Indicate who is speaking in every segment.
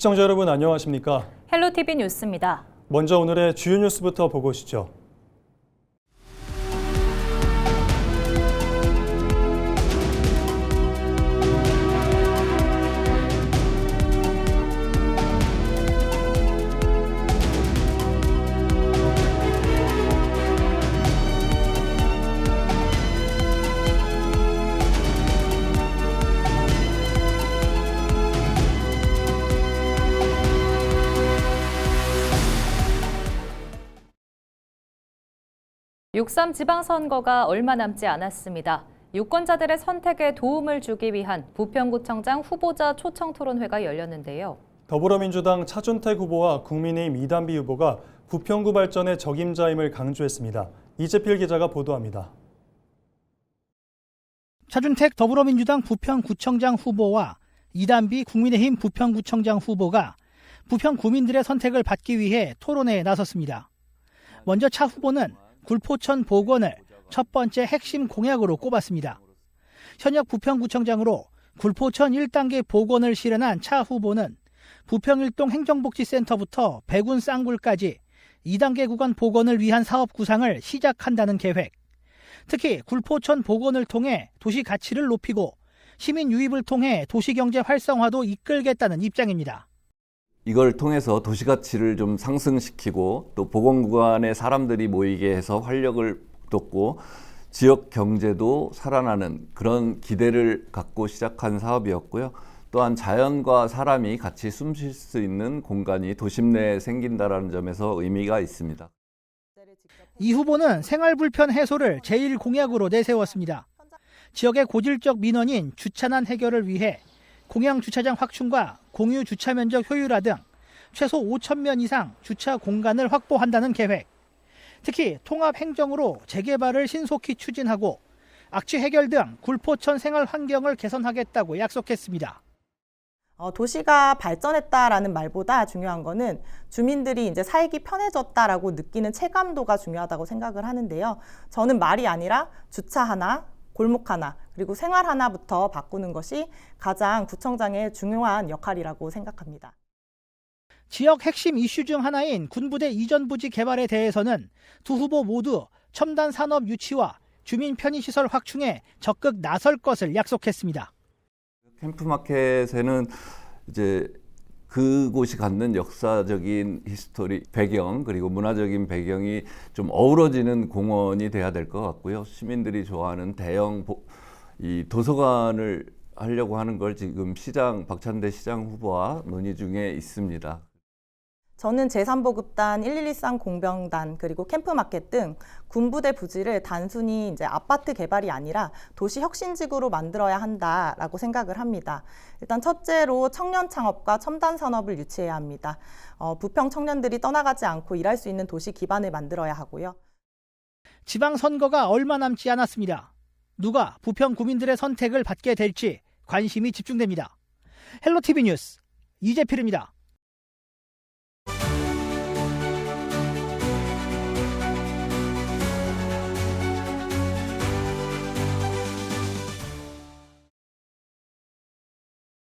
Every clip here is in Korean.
Speaker 1: 시청자 여러분 안녕하십니까?
Speaker 2: 헬로티비 뉴스입니다.
Speaker 1: 먼저 오늘의 주요 뉴스부터 보고 오시죠.
Speaker 2: (6.3) 지방선거가 얼마 남지 않았습니다. 유권자들의 선택에 도움을 주기 위한 부평구청장 후보자 초청토론회가 열렸는데요.
Speaker 1: 더불어민주당 차준택 후보와 국민의힘 이단비 후보가 부평구 발전의 적임자임을 강조했습니다. 이재필 기자가 보도합니다.
Speaker 3: 차준택 더불어민주당 부평구청장 후보와 이단비 국민의힘 부평구청장 후보가 부평 구민들의 선택을 받기 위해 토론회에 나섰습니다. 먼저 차 후보는 굴포천 복원을 첫 번째 핵심 공약으로 꼽았습니다. 현역 부평구청장으로 굴포천 1단계 복원을 실현한 차 후보는 부평 일동 행정복지센터부터 백운 쌍굴까지 2단계 구간 복원을 위한 사업 구상을 시작한다는 계획, 특히 굴포천 복원을 통해 도시 가치를 높이고 시민 유입을 통해 도시경제 활성화도 이끌겠다는 입장입니다.
Speaker 4: 이걸 통해서 도시가치를 좀 상승시키고 또 보건구간에 사람들이 모이게 해서 활력을 돋고 지역 경제도 살아나는 그런 기대를 갖고 시작한 사업이었고요. 또한 자연과 사람이 같이 숨 쉴 수 있는 공간이 도심 내에 생긴다는 점에서 의미가 있습니다.
Speaker 3: 이 후보는 생활불편 해소를 제1공약으로 내세웠습니다. 지역의 고질적 민원인 주차난 해결을 위해 공영 주차장 확충과 공유 주차 면적 효율화 등 최소 5,000면 이상 주차 공간을 확보한다는 계획. 특히 통합 행정으로 재개발을 신속히 추진하고 악취 해결 등 굴포천 생활 환경을 개선하겠다고 약속했습니다.
Speaker 5: 도시가 발전했다라는 말보다 중요한 거는 주민들이 이제 살기 편해졌다라고 느끼는 체감도가 중요하다고 생각을 하는데요. 저는 말이 아니라 주차 하나, 골목 하나, 그리고 생활 하나부터 바꾸는 것이 가장 구청장의 중요한 역할이라고 생각합니다.
Speaker 3: 지역 핵심 이슈 중 하나인 군부대 이전 부지 개발에 대해서는 두 후보 모두 첨단 산업 유치와 주민 편의시설 확충에 적극 나설 것을 약속했습니다.
Speaker 4: 캠프마켓에는 이제 그곳이 갖는 역사적인 히스토리 배경 그리고 문화적인 배경이 좀 어우러지는 공원이 돼야 될 것 같고요. 시민들이 좋아하는 대형 이 도서관을 하려고 하는 걸 지금 박찬대 시장 후보와 논의 중에 있습니다.
Speaker 5: 저는 제3보급단 1113 공병단 그리고 캠프마켓 등 군부대 부지를 단순히 이제 아파트 개발이 아니라 도시 혁신지구로 만들어야 한다라고 생각을 합니다. 일단 첫째로 청년 창업과 첨단 산업을 유치해야 합니다. 부평 청년들이 떠나가지 않고 일할 수 있는 도시 기반을 만들어야 하고요.
Speaker 3: 지방선거가 얼마 남지 않았습니다. 누가 부평 구민들의 선택을 받게 될지 관심이 집중됩니다. 헬로티비 뉴스 이재필입니다.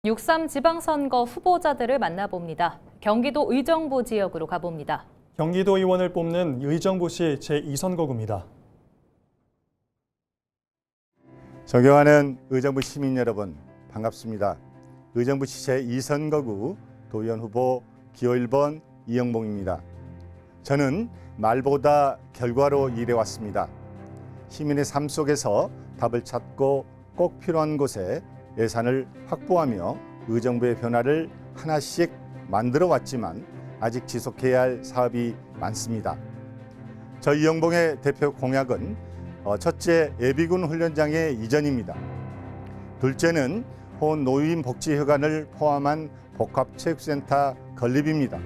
Speaker 2: (6.3) 지방선거 후보자들을 만나봅니다. 경기도 의정부 지역으로 가봅니다.
Speaker 1: 경기도 의원을 뽑는 의정부시 제2선거구입니다.
Speaker 6: 존경하는 의정부 시민 여러분, 반갑습니다. 의정부시 제2선거구 도의원 후보 기호 1번 이영봉입니다. 저는 말보다 결과로 일해왔습니다. 시민의 삶 속에서 답을 찾고 꼭 필요한 곳에 예산을 확보하며 의정부의 변화를 하나씩 만들어 왔지만 아직 지속해야 할 사업이 많습니다. 저 이영봉의 대표 공약은 첫째, 예비군 훈련장의 이전입니다. 둘째는 혼노인복지회관을 포함한 복합체육센터 건립입니다.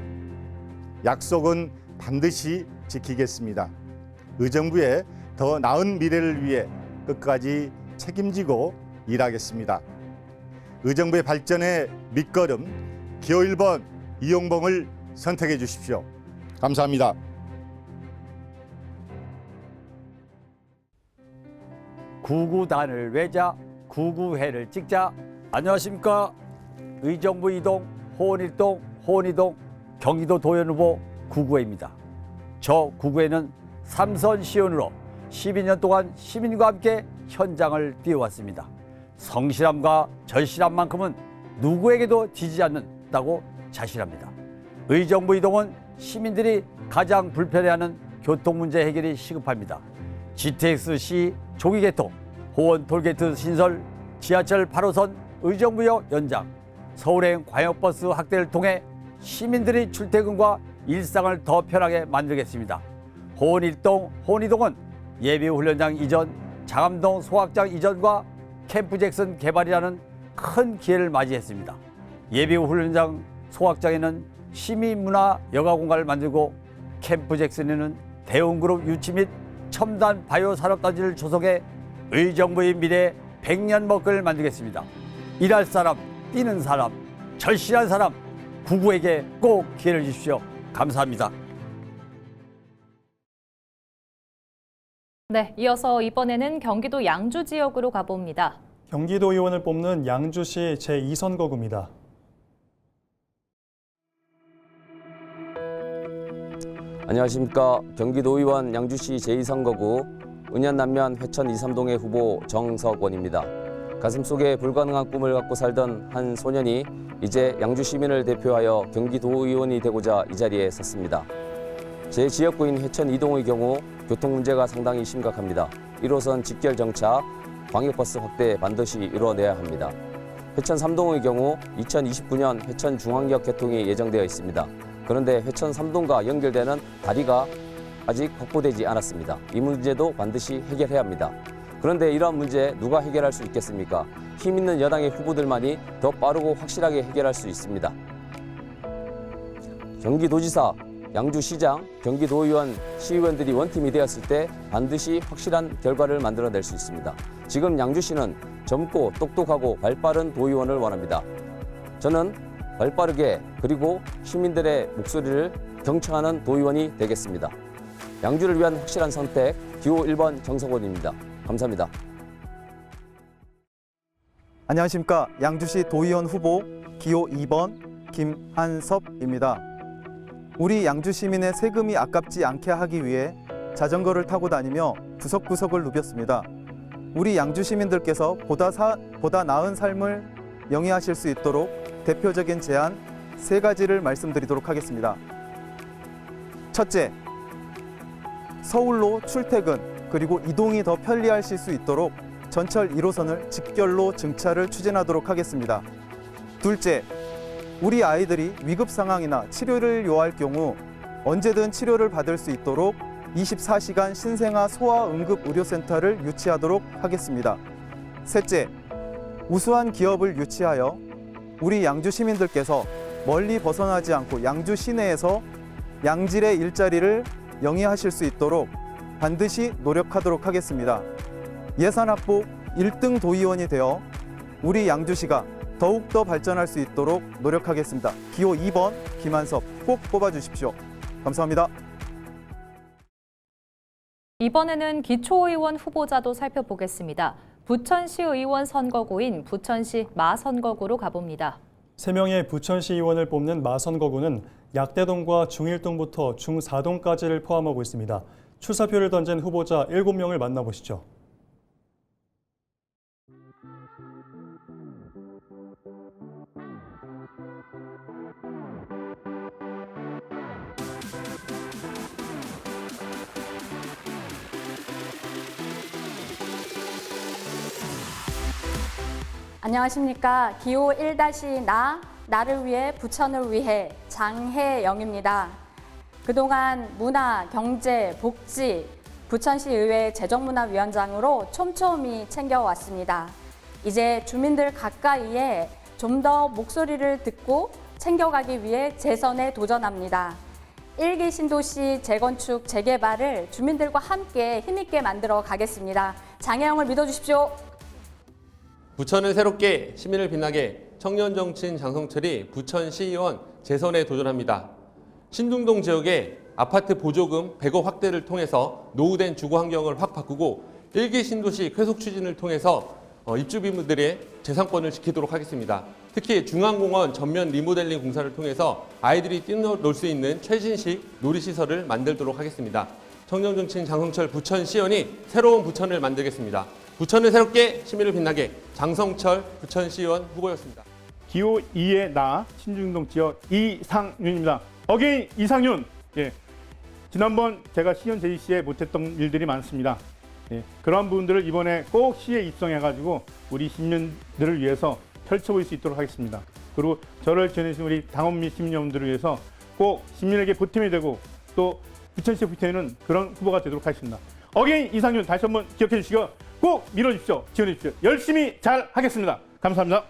Speaker 6: 약속은 반드시 지키겠습니다. 의정부의 더 나은 미래를 위해 끝까지 책임지고 일하겠습니다. 의정부의 발전의 밑거름 기호 1번 이영봉을 선택해 주십시오. 감사합니다.
Speaker 7: 구구단을 외자, 구구회를 찍자. 안녕하십니까. 의정부 2동, 호원 1동 호원이동 경기도 도의원 후보 구구회입니다. 저 구구회는 삼선 시의원으로 12년 동안 시민과 함께 현장을 뛰어왔습니다. 성실함과 절실함만큼은 누구에게도 지지 않는다고 자신합니다. 의정부 이동은 시민들이 가장 불편해하는 교통 문제 해결이 시급합니다. GTX-C 조기 개통, 호원 톨게이트 신설, 지하철 8호선 의정부역 연장, 서울행 광역버스 확대를 통해 시민들이 출퇴근과 일상을 더 편하게 만들겠습니다. 호원 1동, 호원 2동은 예비훈련장 이전, 장암동 소각장 이전과 캠프 잭슨 개발이라는 큰 기회를 맞이했습니다. 예비훈련장 소각장에는 시민문화 여가 공간을 만들고 캠프 잭슨에는 대웅그룹 유치 및 첨단 바이오 산업단지를 조성해 의정부의 미래 100년 먹거리를 만들겠습니다. 일할 사람, 뛰는 사람, 절실한 사람, 구구에게 꼭 기회를 주십시오. 감사합니다.
Speaker 2: 네, 이어서 이번에는 경기도 양주 지역으로 가봅니다.
Speaker 1: 경기도 의원을 뽑는 양주시 제2선거구입니다.
Speaker 8: 안녕하십니까. 경기도의원 양주시 제2선거구 은현남면 회천 2, 3동의 후보 정석원입니다. 가슴속에 불가능한 꿈을 갖고 살던 한 소년이 이제 양주 시민을 대표하여 경기도의원이 되고자 이 자리에 섰습니다. 제 지역구인 회천 2동의 경우 교통 문제가 상당히 심각합니다. 1호선 직결 정차, 광역버스 확대 반드시 이루어내야 합니다. 회천 3동의 경우 2029년 회천 중앙역 개통이 예정되어 있습니다. 그런데 회천 3동과 연결되는 다리가 아직 확보되지 않았습니다. 이 문제도 반드시 해결해야 합니다. 그런데 이러한 문제 누가 해결할 수 있겠습니까? 힘 있는 여당의 후보들만이 더 빠르고 확실하게 해결할 수 있습니다. 경기도지사, 양주시장, 경기도의원, 시의원들이 원팀이 되었을 때 반드시 확실한 결과를 만들어낼 수 있습니다. 지금 양주시는 젊고 똑똑하고 발빠른 도의원을 원합니다. 저는 발빠르게 그리고 시민들의 목소리를 경청하는 도의원이 되겠습니다. 양주를 위한 확실한 선택, 기호 1번 정석원입니다. 감사합니다.
Speaker 9: 안녕하십니까. 양주시 도의원 후보 기호 2번 김한섭입니다. 우리 양주 시민의 세금이 아깝지 않게 하기 위해 자전거를 타고 다니며 구석구석을 누볐습니다. 우리 양주 시민들께서 보다 나은 삶을 영위하실 수 있도록 대표적인 제안 3가지를 말씀드리도록 하겠습니다. 첫째, 서울로 출퇴근 그리고 이동이 더 편리하실 수 있도록 전철 1호선을 직결로 증차를 추진하도록 하겠습니다. 둘째, 우리 아이들이 위급 상황이나 치료를 요할 경우 언제든 치료를 받을 수 있도록 24시간 신생아 소아응급의료센터를 유치하도록 하겠습니다. 셋째, 우수한 기업을 유치하여 우리 양주 시민들께서 멀리 벗어나지 않고 양주 시내에서 양질의 일자리를 영위하실 수 있도록 반드시 노력하도록 하겠습니다. 예산 확보 1등 도의원이 되어 우리 양주시가 더욱더 발전할 수 있도록 노력하겠습니다. 기호 2번 김한섭 꼭 뽑아주십시오. 감사합니다.
Speaker 2: 이번에는 기초의원 후보자도 살펴보겠습니다. 부천시 의원 선거구인 부천시 마선거구로 가봅니다.
Speaker 1: 3명의 부천시 의원을 뽑는 마선거구는 약대동과 중1동부터 중4동까지를 포함하고 있습니다. 출사표를 던진 후보자 7명을 만나보시죠.
Speaker 10: 안녕하십니까. 기호 1-나, 나를 위해 부천을 위해 장혜영입니다. 그동안 문화, 경제, 복지, 부천시 의회 재정문화위원장으로 촘촘히 챙겨왔습니다. 이제 주민들 가까이에 좀 더 목소리를 듣고 챙겨가기 위해 재선에 도전합니다. 1기 신도시 재건축, 재개발을 주민들과 함께 힘있게 만들어 가겠습니다. 장혜영을 믿어주십시오.
Speaker 11: 부천을 새롭게 시민을 빛나게 청년 정치인 장성철이 부천시의원 재선에 도전합니다. 신중동 지역의 아파트 보조금 100억 확대를 통해서 노후된 주거 환경을 확 바꾸고 1기 신도시 쾌속 추진을 통해서 입주민들의 재산권을 지키도록 하겠습니다. 특히 중앙공원 전면 리모델링 공사를 통해서 아이들이 뛰놀 수 있는 최신식 놀이시설을 만들도록 하겠습니다. 청년정치인 장성철 부천시의원이 새로운 부천을 만들겠습니다. 부천을 새롭게, 시민을 빛나게, 장성철 부천시의원 후보였습니다.
Speaker 6: 기호 2의 나 신중동 지역 이상윤입니다. 어게인 이상윤. 예. 지난번 제가 시의원 제지 시에 못했던 일들이 많습니다. 예. 그러한 부분들을 이번에 꼭 시에 입성해가지고 우리 시민들을 위해서 펼쳐볼 수 있도록 하겠습니다. 그리고 저를 지원해주신 우리 당원 및 시민 여러분들을 위해서 꼭 시민에게 보탬이 되고 또 부천시에 보탬되는 그런 후보가 되도록 하겠습니다. 어게인 이상윤 다시 한번 기억해 주시고 꼭 밀어주십시오. 지원해 주십시오. 열심히 잘 하겠습니다. 감사합니다.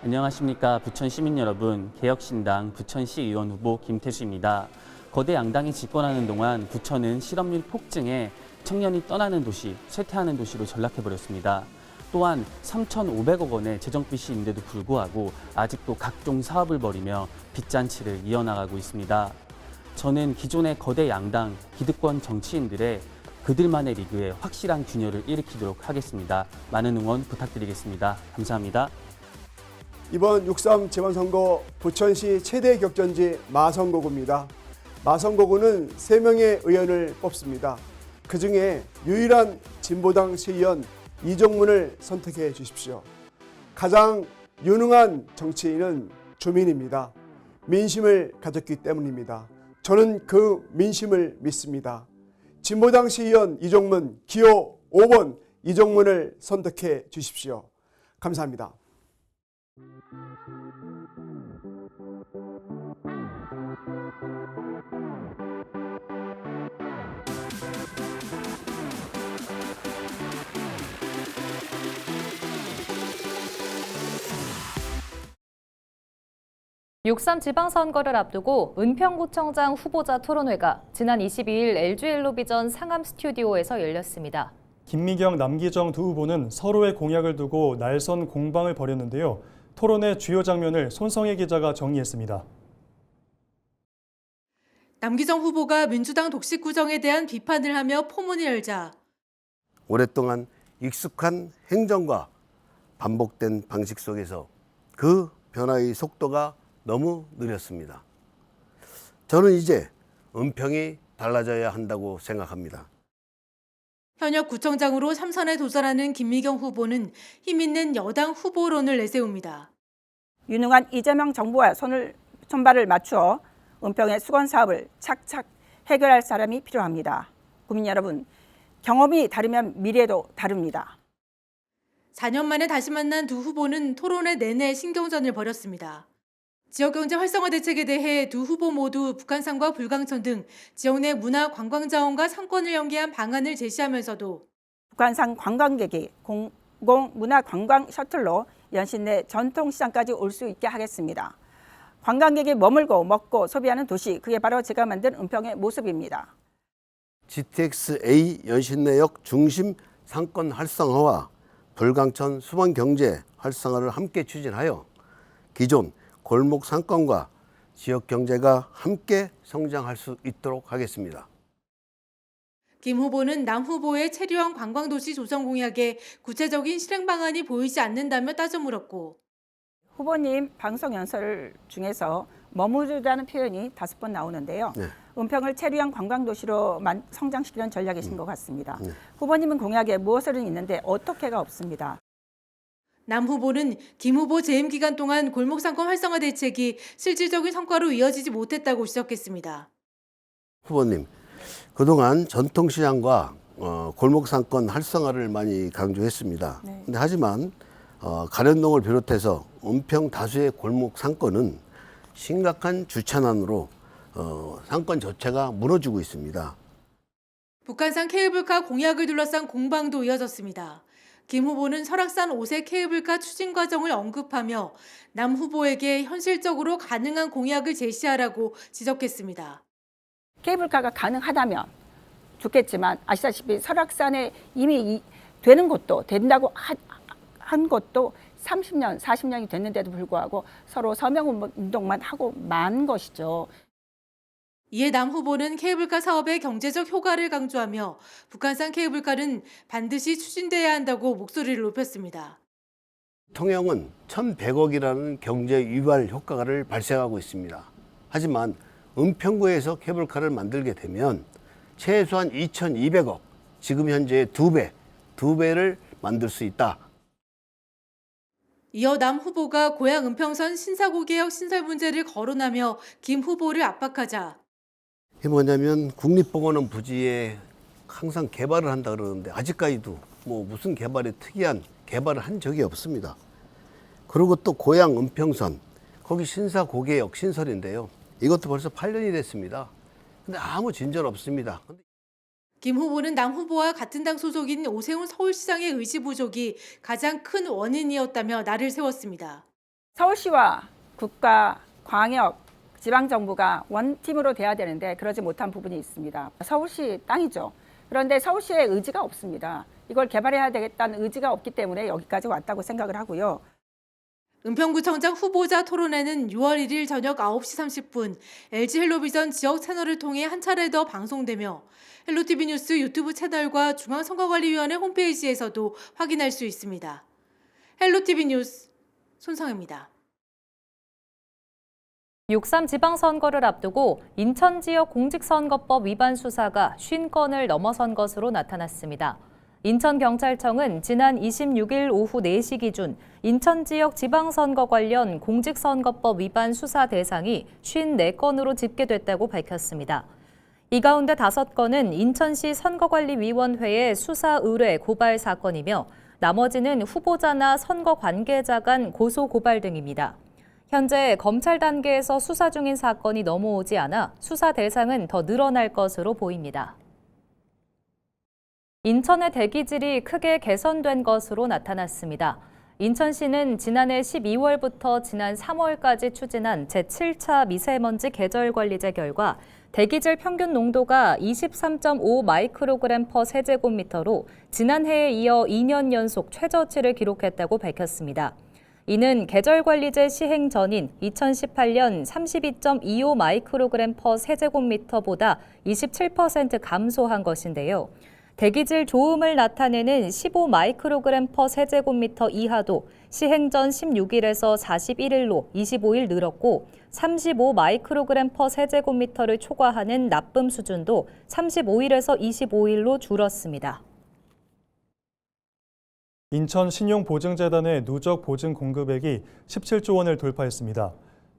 Speaker 12: 안녕하십니까. 부천 시민 여러분, 개혁신당 부천시 의원 후보 김태수입니다. 거대 양당이 집권하는 동안 부천은 실업률 폭증에 청년이 떠나는 도시, 쇠퇴하는 도시로 전락해버렸습니다. 또한 3,500억 원의 재정빚이 있는데도 불구하고 아직도 각종 사업을 벌이며 빚잔치를 이어나가고 있습니다. 저는 기존의 거대 양당, 기득권 정치인들의 그들만의 리그에 확실한 균열을 일으키도록 하겠습니다. 많은 응원 부탁드리겠습니다. 감사합니다.
Speaker 13: 이번 6.3 재보선거 부천시 최대 격전지 마선거구입니다. 마선거구는 3명의 의원을 뽑습니다. 그중에 유일한 진보당 시의원 이종문을 선택해 주십시오. 가장 유능한 정치인은 주민입니다. 민심을 가졌기 때문입니다. 저는 그 민심을 믿습니다. 진보당 시의원 이종문, 기호 5번 이종문을 선택해 주십시오. 감사합니다.
Speaker 2: (6.3) 지방선거를 앞두고 은평구청장 후보자 토론회가 지난 22일 LG 엘로비전 상암 스튜디오에서 열렸습니다.
Speaker 1: 김미경, 남기정 두 후보는 서로의 공약을 두고 날선 공방을 벌였는데요. 토론의 주요 장면을 손성혜 기자가 정리했습니다.
Speaker 14: 남기정 후보가 민주당 독식 구정에 대한 비판을 하며 포문을 열자
Speaker 15: 오랫동안 익숙한 행정과 반복된 방식 속에서 그 변화의 속도가 너무 느렸습니다. 저는 이제 은평이 달라져야 한다고 생각합니다.
Speaker 14: 현역 구청장으로 3선에 도전하는 김미경 후보는 힘있는 여당 후보론을 내세웁니다.
Speaker 16: 유능한 이재명 정부와 손발을 맞추어 은평의 수건 사업을 착착 해결할 사람이 필요합니다. 국민 여러분, 경험이 다르면 미래도 다릅니다.
Speaker 14: 4년 만에 다시 만난 두 후보는 토론회 내내 신경전을 벌였습니다. 지역경제 활성화 대책에 대해 두 후보 모두 북한산과 불광천 등 지역 내 문화 관광자원과 상권을 연계한 방안을 제시하면서도
Speaker 16: 북한산 관광객이 공공문화관광 셔틀로 연신내 전통시장까지 올 수 있게 하겠습니다. 관광객이 머물고 먹고 소비하는 도시, 그게 바로 제가 만든 은평의 모습입니다.
Speaker 15: GTX-A 연신내역 중심 상권 활성화와 불광천 수원 경제 활성화를 함께 추진하여 기존 골목 상권과 지역 경제가 함께 성장할 수 있도록 하겠습니다.
Speaker 14: 김 후보는 남 후보의 체류형 관광도시 조성 공약에 구체적인 실행 방안이 보이지 않는다며 따져 물었고
Speaker 16: 후보님 방송 연설 중에서 머무르다는 표현이 5번 나오는데요.
Speaker 15: 네.
Speaker 16: 은평을 체류형 관광도시로 성장시키는 전략이신 것 같습니다. 네. 후보님은 공약에 무엇은 있는데 어떻게가 없습니다.
Speaker 14: 남 후보는 김 후보 재임 기간 동안 골목상권 활성화 대책이 실질적인 성과로 이어지지 못했다고 지적했습니다.
Speaker 15: 후보님, 그동안 전통시장과 골목상권 활성화를 많이 강조했습니다. 네. 근데 하지만 가련동을 비롯해서 은평 다수의 골목상권은 심각한 주차난으로 상권 자체가 무너지고 있습니다.
Speaker 14: 북한산 케이블카 공약을 둘러싼 공방도 이어졌습니다. 김 후보는 설악산 5세 케이블카 추진 과정을 언급하며 남 후보에게 현실적으로 가능한 공약을 제시하라고 지적했습니다.
Speaker 16: 케이블카가 가능하다면 좋겠지만 아시다시피 설악산에 이미 되는 것도 된다고 한 것도 30년, 40년이 됐는데도 불구하고 서로 서명 운동만 하고 만 것이죠.
Speaker 14: 이에 남 후보는 케이블카 사업의 경제적 효과를 강조하며 북한산 케이블카는 반드시 추진돼야 한다고 목소리를 높였습니다.
Speaker 15: 통영은 1,100억이라는 경제 유발 효과를 발생하고 있습니다. 하지만 은평구에서 케이블카를 만들게 되면 최소한 2,200억, 지금 현재의 2배를 만들 수 있다.
Speaker 14: 이어 남 후보가 고양 은평선 신사고 개혁 신설 문제를 거론하며 김 후보를 압박하자
Speaker 15: 이게 뭐냐면 국립보건원 부지에 항상 개발을 한다 그러는데 아직까지도 뭐 무슨 개발이 특이한 개발을 한 적이 없습니다. 그리고 또 고양 은평선, 거기 신사고개역 신설인데요. 이것도 벌써 8년이 됐습니다. 근데 아무 진전 없습니다.
Speaker 14: 김 후보는 남 후보와 같은 당 소속인 오세훈 서울시장의 의지 부족이 가장 큰 원인이었다며 날을 세웠습니다.
Speaker 16: 서울시와 국가, 광역, 지방정부가 원팀으로 돼야 되는데 그러지 못한 부분이 있습니다. 서울시 땅이죠. 그런데 서울시의 의지가 없습니다. 이걸 개발해야 되겠다는 의지가 없기 때문에 여기까지 왔다고 생각을 하고요.
Speaker 14: 은평구청장 후보자 토론회는 6월 1일 저녁 9시 30분 LG 헬로비전 지역 채널을 통해 한 차례 더 방송되며 헬로티비 뉴스 유튜브 채널과 중앙선거관리위원회 홈페이지에서도 확인할 수 있습니다. 헬로티비 뉴스 손성혜입니다.
Speaker 2: 6.3 지방선거를 앞두고 인천 지역 공직선거법 위반 수사가 50건을 넘어선 것으로 나타났습니다. 인천경찰청은 지난 26일 오후 4시 기준 인천 지역 지방선거 관련 공직선거법 위반 수사 대상이 54건으로 집계됐다고 밝혔습니다. 이 가운데 5건은 인천시 선거관리위원회의 수사 의뢰 고발 사건이며 나머지는 후보자나 선거 관계자 간 고소 고발 등입니다. 현재 검찰 단계에서 수사 중인 사건이 넘어오지 않아 수사 대상은 더 늘어날 것으로 보입니다. 인천의 대기질이 크게 개선된 것으로 나타났습니다. 인천시는 지난해 12월부터 지난 3월까지 추진한 제7차 미세먼지 계절관리제 결과 대기질 평균 농도가 23.5 마이크로그램 퍼 세제곱미터로 지난해에 이어 2년 연속 최저치를 기록했다고 밝혔습니다. 이는 계절관리제 시행 전인 2018년 32.25 마이크로그램 퍼 세제곱미터보다 27% 감소한 것인데요. 대기질 좋음을 나타내는 15 마이크로그램 퍼 세제곱미터 이하도 시행 전 16일에서 41일로 25일 늘었고 35 마이크로그램 퍼 세제곱미터를 초과하는 나쁨 수준도 35일에서 25일로 줄었습니다.
Speaker 1: 인천 신용보증재단의 누적 보증 공급액이 17조 원을 돌파했습니다.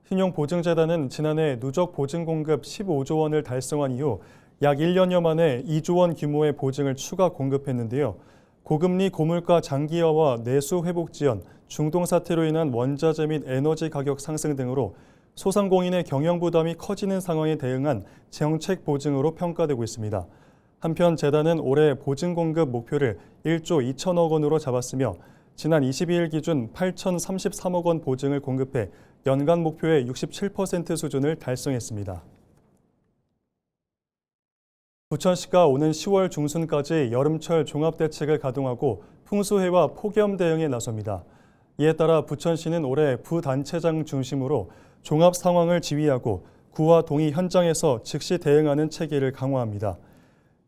Speaker 1: 신용보증재단은 지난해 누적 보증 공급 15조 원을 달성한 이후 약 1년여 만에 2조 원 규모의 보증을 추가 공급했는데요. 고금리 고물가 장기화와 내수 회복 지연, 중동 사태로 인한 원자재 및 에너지 가격 상승 등으로 소상공인의 경영 부담이 커지는 상황에 대응한 정책 보증으로 평가되고 있습니다. 한편 재단은 올해 보증 공급 목표를 1조 2천억 원으로 잡았으며 지난 22일 기준 8,033억 원 보증을 공급해 연간 목표의 67% 수준을 달성했습니다. 부천시가 오는 10월 중순까지 여름철 종합대책을 가동하고 풍수해와 폭염 대응에 나섭니다. 이에 따라 부천시는 올해 부단체장 중심으로 종합 상황을 지휘하고 구와 동이 현장에서 즉시 대응하는 체계를 강화합니다.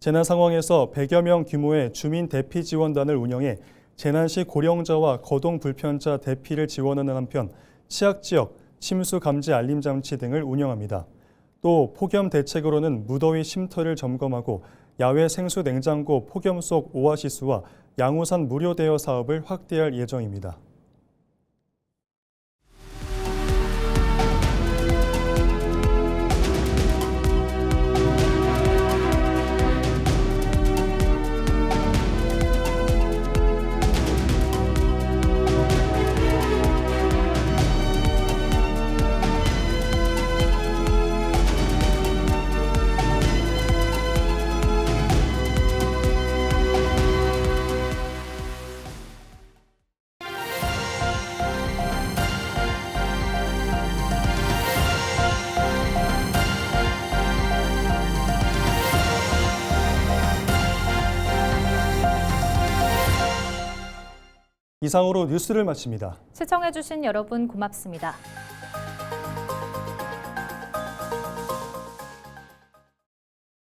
Speaker 1: 재난 상황에서 100여 명 규모의 주민 대피 지원단을 운영해 재난 시 고령자와 거동 불편자 대피를 지원하는 한편 취약 지역, 침수 감지 알림 장치 등을 운영합니다. 또 폭염 대책으로는 무더위 쉼터를 점검하고 야외 생수 냉장고 폭염 속 오아시스와 양우산 무료 대여 사업을 확대할 예정입니다. 이상으로 뉴스를 마칩니다.
Speaker 2: 시청해주신 여러분 고맙습니다.